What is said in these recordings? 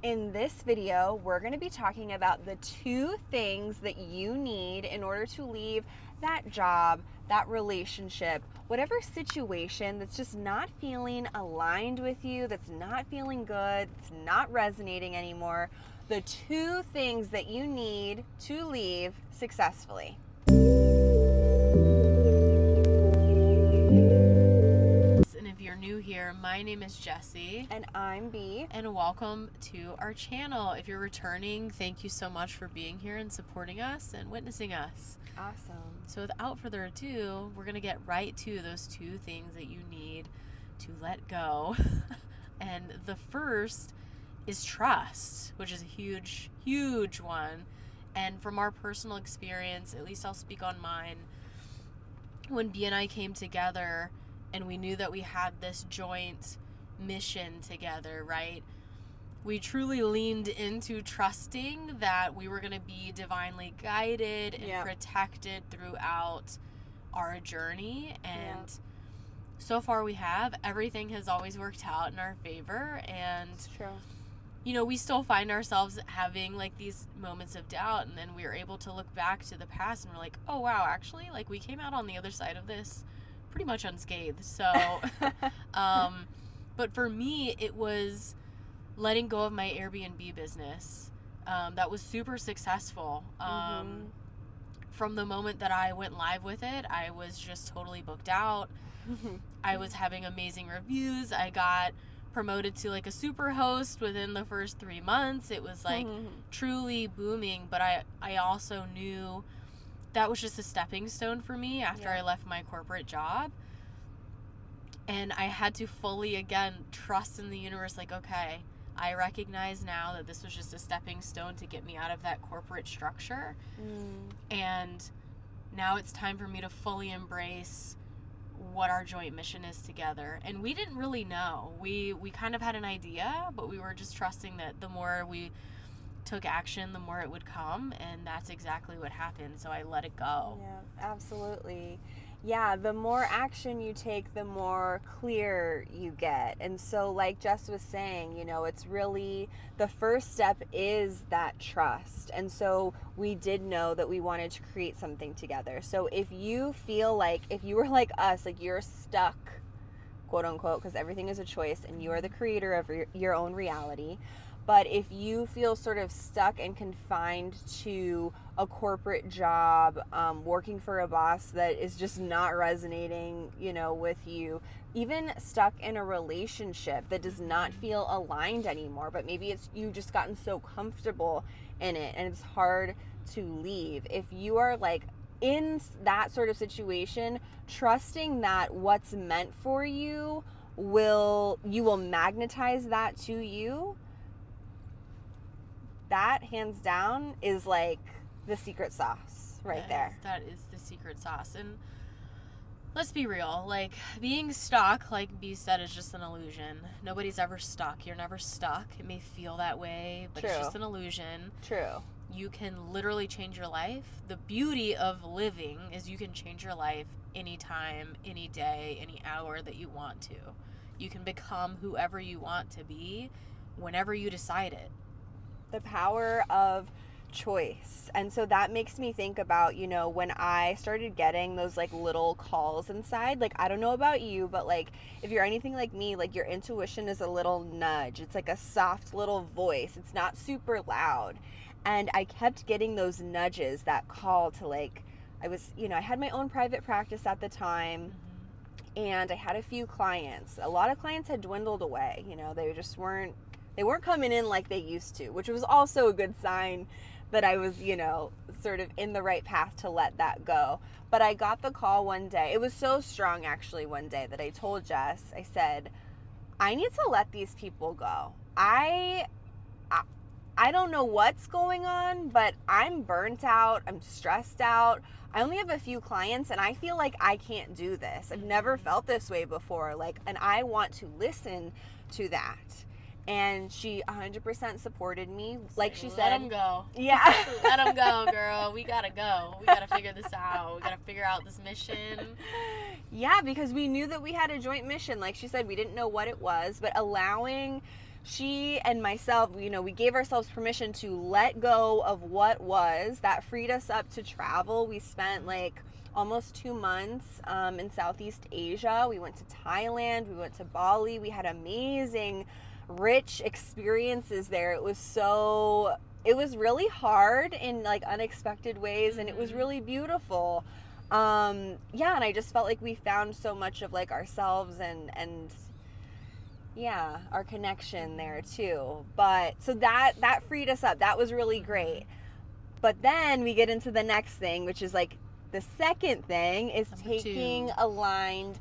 In this video, we're going to be talking about the 2 things that you need in order to leave that job, that relationship, whatever situation that's just not feeling aligned with you, that's not feeling good, that's not resonating anymore. The 2 things that you need to leave successfully. And if you're new here, my name is Jessie. And I'm Bee. And welcome to our channel. If you're returning, thank you so much for being here and supporting us and witnessing us. Awesome. So without further ado, we're going to get right to those 2 things that you need to let go. And the first is trust, which is a huge, huge one. And from our personal experience, at least I'll speak on mine, when Bee and I came together and we knew that we had this joint mission together, right? We truly leaned into trusting that we were going to be divinely guided and protected throughout our journey. And so far we have. Everything has always worked out in our favor. And It's true. you know, we still find ourselves having like these moments of doubt, and then we are able to look back to the past and we're like, oh wow, actually, like we came out on the other side of this pretty much unscathed. So but for me, it was letting go of my Airbnb business. That was super successful. From the moment that I went live with it, I was just totally booked out. I was having amazing reviews. I got promoted to like a super host within the first 3 months. It was like truly booming, but I also knew that was just a stepping stone for me after I left my corporate job. And I had to fully, again, trust in the universe, like, okay, I recognize now that this was just a stepping stone to get me out of that corporate structure. And now it's time for me to fully embrace what our joint mission is together. And we didn't really know. We kind of had an idea, but we were just trusting that the more we took action, the more it would come, and that's exactly what happened. So I let it go. Yeah, absolutely. Yeah, the more action you take, the more clear you get. And so like Jess was saying, you know, it's really the first step is that trust. And so we did know that we wanted to create something together. So if you feel like, if you were like us, like you're stuck, quote unquote, because everything is a choice and you are the creator of your own reality. But if you feel sort of stuck and confined to a corporate job, working for a boss that is just not resonating, you know, with you, even stuck in a relationship that does not feel aligned anymore, but maybe it's you've just gotten so comfortable in it and it's hard to leave. If you are like in that sort of situation, trusting that what's meant for you will magnetize that to you. That, hands down, is like the secret sauce right there. That is the secret sauce. And let's be real, like being stuck, like B said, is just an illusion. Nobody's ever stuck. You're never stuck. It may feel that way, but it's just an illusion. True. You can literally change your life. The beauty of living is you can change your life anytime, any day, any hour that you want to. You can become whoever you want to be whenever you decide it. The power of choice. And so that makes me think about, you know, when I started getting those like little calls inside, like I don't know about you, but like if you're anything like me, like your intuition is a little nudge. It's like a soft little voice. It's not super loud. And I kept getting those nudges, that call to like, I was, you know, I had my own private practice at the time. And I had a few clients. A lot of clients had dwindled away. You know, they weren't coming in like they used to, which was also a good sign that I was, you know, sort of in the right path to let that go. But I got the call one day. It was so strong, actually, one day that I told Jess, I said, I need to let these people go. I don't know what's going on, but I'm burnt out. I'm stressed out. I only have a few clients and I feel like I can't do this. I've never felt this way before. Like, and I want to listen to that. And she 100% supported me. Like she said, let them go. Yeah. Let them go, girl. We gotta go. We gotta figure this out. We gotta figure out this mission. Yeah, because we knew that we had a joint mission. Like she said, we didn't know what it was, but allowing she and myself, we gave ourselves permission to let go of what was. That freed us up to travel. We spent like almost 2 months in Southeast Asia. We went to Thailand, we went to Bali. We had amazing, rich experiences there. It was really hard in like unexpected ways, and it was really beautiful. Yeah, and I just felt like we found so much of like ourselves and yeah, our connection there too. But so that freed us up. That was really great. But then we get into the next thing, which is like the second thing is taking aligned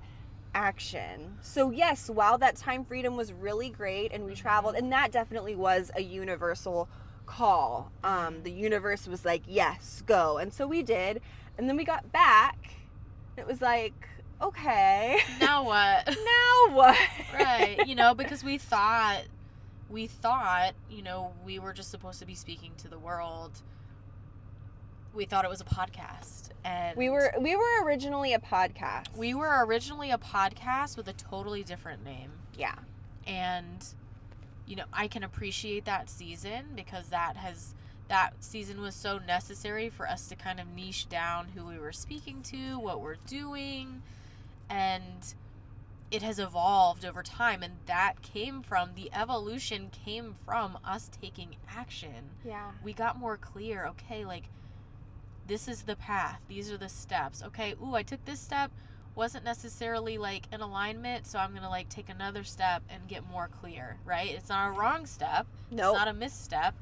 action. So yes, while that time freedom was really great and we traveled, and that definitely was a universal call. The universe was like, yes, go. And so we did. And then we got back. It was like, okay. Now what? Now what? Right. Because we thought, we were just supposed to be speaking to the world. We thought it was a podcast. And we were originally a podcast. We were originally a podcast with a totally different name. Yeah. And I can appreciate that season because that season was so necessary for us to kind of niche down who we were speaking to, what we're doing, and it has evolved over time, and the evolution came from us taking action. Yeah. We got more clear, okay, like, this is the path, these are the steps. Okay, I took this step, wasn't necessarily like in alignment, so I'm gonna like take another step and get more clear, right? It's not a wrong step. Nope. It's not a misstep.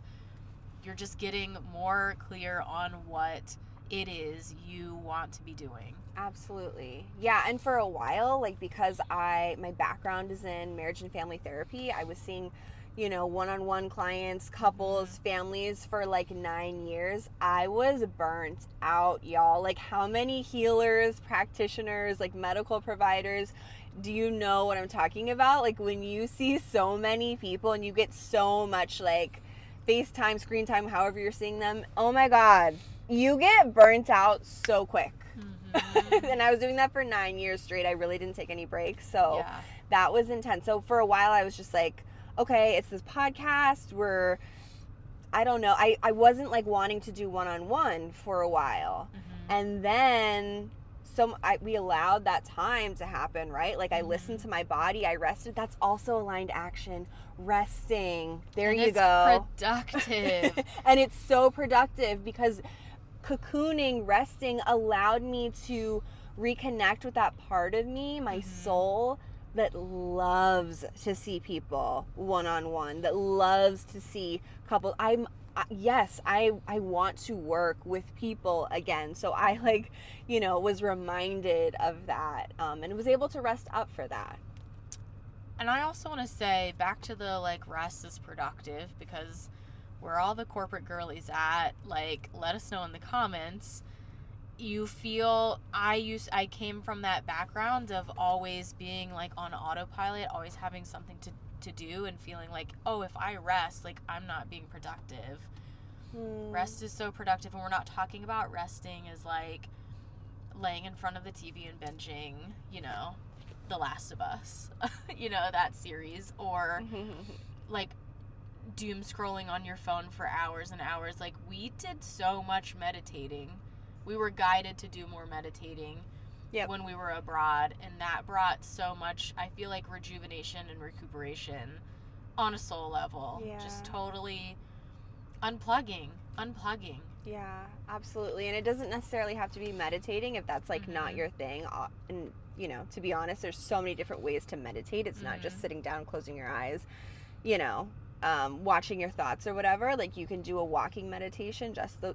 You're just getting more clear on what it is you want to be doing. Absolutely. Yeah, and for a while, like, because my background is in marriage and family therapy, I was seeing, one-on-one clients, couples, families for like 9 years. I was burnt out, y'all. Like, how many healers, practitioners, like medical providers, do you know what I'm talking about? Like, when you see so many people and you get so much like FaceTime, screen time, however you're seeing them, oh my God, you get burnt out so quick. And I was doing that for 9 years straight. I really didn't take any breaks. So that was intense. So for a while I was just like, okay, it's this podcast where, I don't know, I wasn't like wanting to do one-on-one for a while. And then we allowed that time to happen, right? Like, I listened to my body, I rested. That's also aligned action. Resting. There you go. It's productive. And it's so productive because cocooning, resting allowed me to reconnect with that part of me, my soul, that loves to see people one-on-one, that loves to see couples. I want to work with people again. So I was reminded of that, and was able to rest up for that. And I also want to say back to the like rest is productive, because where all the corporate girlies at, like, let us know in the comments. You feel I came from that background of always being like on autopilot, always having something to do, and feeling like, oh, if I rest, like, I'm not being productive. Rest is so productive, and we're not talking about resting as like laying in front of the TV and binging, The Last of Us, that series, or like doom scrolling on your phone for hours and hours. Like, we did so much meditating. We were guided to do more meditating when we were abroad, and that brought so much, I feel like, rejuvenation and recuperation on a soul level. Just totally unplugging. Yeah, absolutely. And it doesn't necessarily have to be meditating if that's like not your thing. And to be honest, there's so many different ways to meditate. It's not just sitting down, closing your eyes, watching your thoughts or whatever. Like, you can do a walking meditation,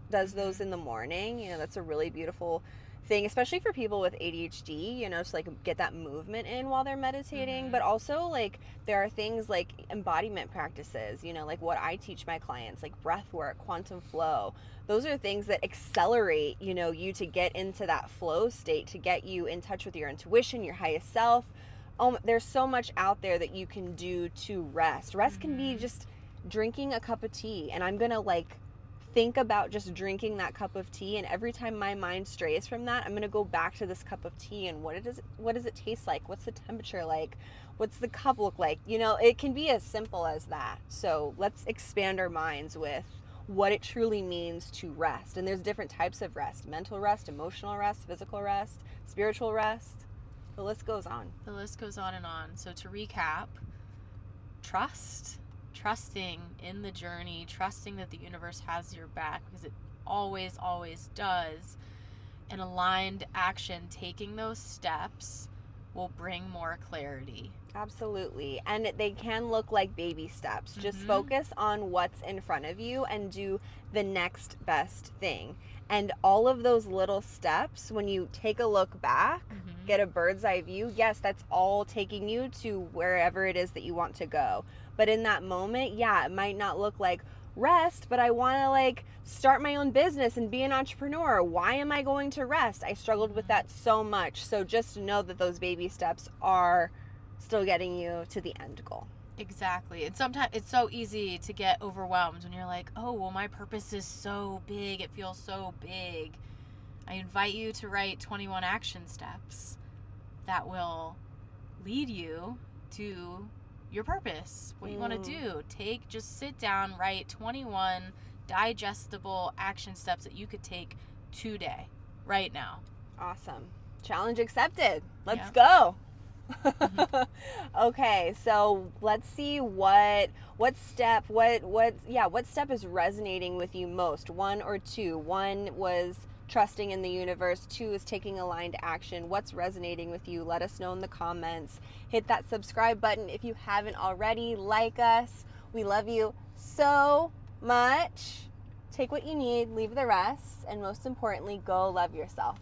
does those in the morning. That's a really beautiful thing, especially for people with ADHD, to like get that movement in while they're meditating. But also, like, there are things like embodiment practices, like what I teach my clients, like breath work, quantum flow. Those are things that accelerate, you to get into that flow state, to get you in touch with your intuition, your highest self. There's so much out there that you can do to rest. Rest can be just drinking a cup of tea, and I'm gonna like think about just drinking that cup of tea, and every time my mind strays from that, I'm going to go back to this cup of tea and what does it taste like? What's the temperature like? What's the cup look like? You know, it can be as simple as that. So let's expand our minds with what it truly means to rest. And there's different types of rest: mental rest, emotional rest, physical rest, spiritual rest. The list goes on. The list goes on and on. So to recap, trusting in the journey, trusting that the universe has your back, because it always, always does. And aligned action, taking those steps, will bring more clarity. Absolutely. And they can look like baby steps. Just focus on what's in front of you and do the next best thing. And all of those little steps, when you take a look back, get a bird's eye view, yes, that's all taking you to wherever it is that you want to go. But in that moment, yeah, it might not look like rest, but I want to like start my own business and be an entrepreneur. Why am I going to rest? I struggled with that so much. So just know that those baby steps are still getting you to the end goal. Exactly. And sometimes it's so easy to get overwhelmed when you're like, oh, well, my purpose is so big. It feels so big. I invite you to write 21 action steps that will lead you to your purpose, what you want to do. Just sit down, write 21 digestible action steps that you could take today, right now. Awesome. Challenge accepted. Let's go. Okay, so let's see what step is resonating with you most. 1 or 2. 1 was trusting in the universe. 2 is taking aligned action. What's resonating with you? Let us know in the comments. Hit that subscribe button if you haven't already. Like us. We love you so much. Take what you need, leave the rest, and most importantly, go love yourself.